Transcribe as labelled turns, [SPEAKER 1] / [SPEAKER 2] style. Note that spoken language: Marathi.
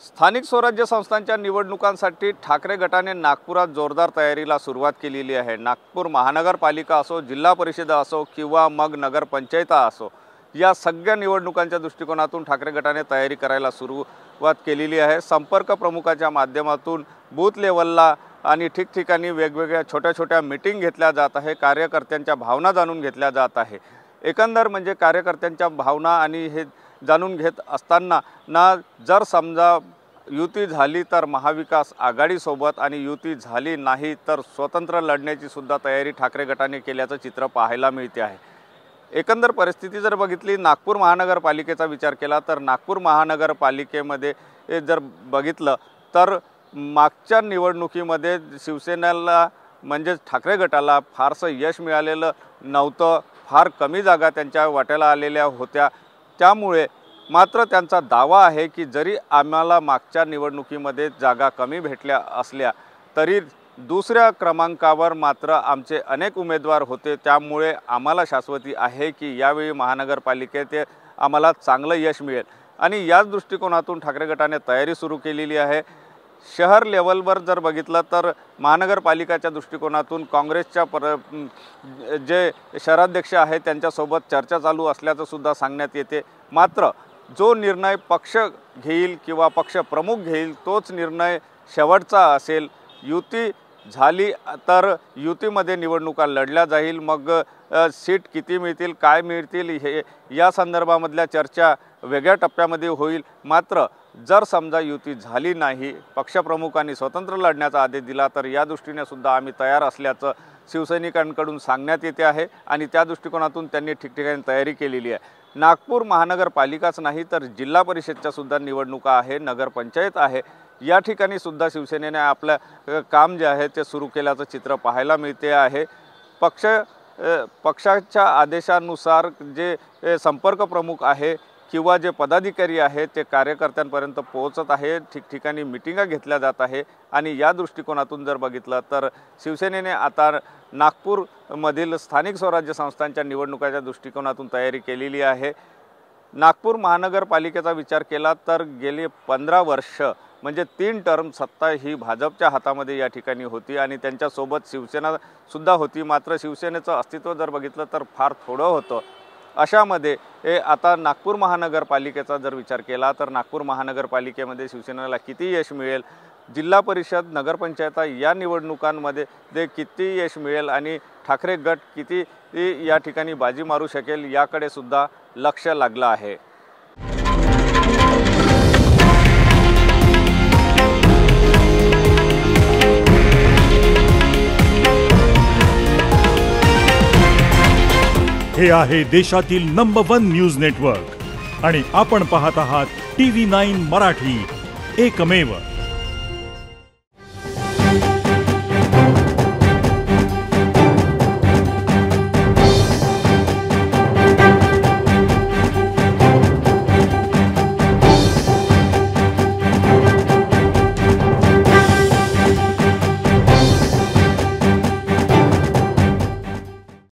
[SPEAKER 1] स्थानिक स्वराज्य संस्थांच्या निवडणुकांसाठी ठाकरे गटाने नागपुरात जोरदार तयारीला सुरुवात केलेली आहे। नागपूर महानगरपालिका असो, जिल्हा परिषद असो किंवा मग नगरपंचायता असो, या सगळ्या निवडणुकांच्या दृष्टिकोनातून ठाकरे गटाने तयारी करायला सुरुवात केलेली आहे। संपर्क प्रमुखाच्या माध्यमातून बूथ लेवलला आणि ठिकठिकाणी वेगवेगळ्या छोट्या-छोट्या मीटिंग घेतल्या जात आहे। कार्यकर्त्यांच्या भावना जाणून घेतल्या जात आहे। एकंदर म्हणजे कार्यकर्त्यांच्या भावना आणि हे जाणून घेत असताना जर समजा युती झाली तर महाविकास आघाडीसोबत आणि युती झाली नाही तर स्वतंत्र लढण्याची सुद्धा तयारी ठाकरे गटाने केल्याचं चित्र पाहायला मिळते आहे। एकंदर परिस्थिती जर बघितली, नागपूर महानगरपालिकेचा विचार केला तर नागपूर महानगरपालिकेमध्ये जर बघितलं तर मागच्या निवडणुकीमध्ये शिवसेनेला म्हणजे ठाकरे गटाला फारसं यश मिळालेलं नव्हतं। फार कमी जागा त्यांच्या वाट्याला आलेल्या होत्या। त्यामुळे मात्र त्यांचा दावा आहे की जरी आम्हाला मागच्या निवडणुकीमध्ये जागा कमी भेटल्या असल्या तरी दुसऱ्या क्रमांकावर मात्र आमचे अनेक उमेदवार होते। त्यामुळे आम्हाला शाश्वती आहे की यावेळी महानगरपालिकेत आम्हाला चांगलं यश मिळेल आणि याच दृष्टिकोनातून ठाकरे गटाने तयारी सुरू केलेली आहे। शहर लेवलवर जर बघितलं तर महानगरपालिकेच्या दृष्टिकोनातून काँग्रेसच्या जे शहराध्यक्ष आहेत त्यांच्यासोबत चर्चा चालू असल्याचं सुद्धा सांगण्यात येते। मात्र जो निर्णय पक्ष घेईल किंवा पक्ष प्रमुख घेईल तोच निर्णय शेवटचा असेल। युती झाली तर युतीमध्ये निवडणुका लढल्या जाईल। मग सीट किती मिळतील, काय मिळतील हे या संदर्भामधल्या चर्चा वेगळ्या टप्प्यामध्ये होईल। मात्र जर समजा युती झाली नाही, पक्षप्रमुखांनी स्वतंत्र लढण्याचा आदेश दिला तर या दृष्टीने सुद्धा आम्ही तयार असल्याचं शिवसैनिकांकडून सांगण्यात येते आहे आणि त्या दृष्टिकोनातून त्यांनी ठिकठिकाणी तयारी केलेली आहे। नागपूर महानगरपालिकाच नाही तर जिल्हा परिषदच्या सुद्धा निवडणुका आहे, नगरपंचायत आहे। या ठिकाणी सुद्धा शिवसेनेने आपलं काम जे आहे ते सुरू केल्याचं चित्र पाहायला मिळते आहे। पक्षाच्या आदेशानुसार जे संपर्क प्रमुख आहे किंवा जे पदाधिकारी आहेत ते कार्यकर्त्यांपर्यंत पोहोचत आहे। ठिकठिकाणी मिटिंगा घेतल्या जात आहे आणि या दृष्टिकोनातून जर बघितलं तर शिवसेनेने आता नागपूरमधील स्थानिक स्वराज्य संस्थांच्या निवडणुकाच्या दृष्टिकोनातून तयारी केलेली आहे। नागपूर महानगरपालिकेचा विचार केला तर गेली 15 वर्ष म्हणजे 3 टर्म सत्ता ही भाजपच्या हातामध्ये या ठिकाणी होती आणि त्यांच्यासोबत शिवसेना सुद्धा होती। मात्र शिवसेनेचं अस्तित्व जर बघितलं तर फार थोडं होतं। अशामध्ये आता नागपूर महानगरपालिकेचा जर विचार केला तर नागपूर महानगरपालिकेमध्ये शिवसेनेला किती यश मिळेल, जिल्हा परिषद नगरपंचायत या निवडणुकांमध्ये ते किती यश मिळेल आणि ठाकरे गट किती या ठिकाणी बाजी मारू शकेल याकडे सुद्धा लक्ष लागलं आहे।
[SPEAKER 2] हे आहे देशातील नंबर 1 न्यूज नेटवर्क आणि आपण पाहत आहात TV9 मराठी, एकमेव।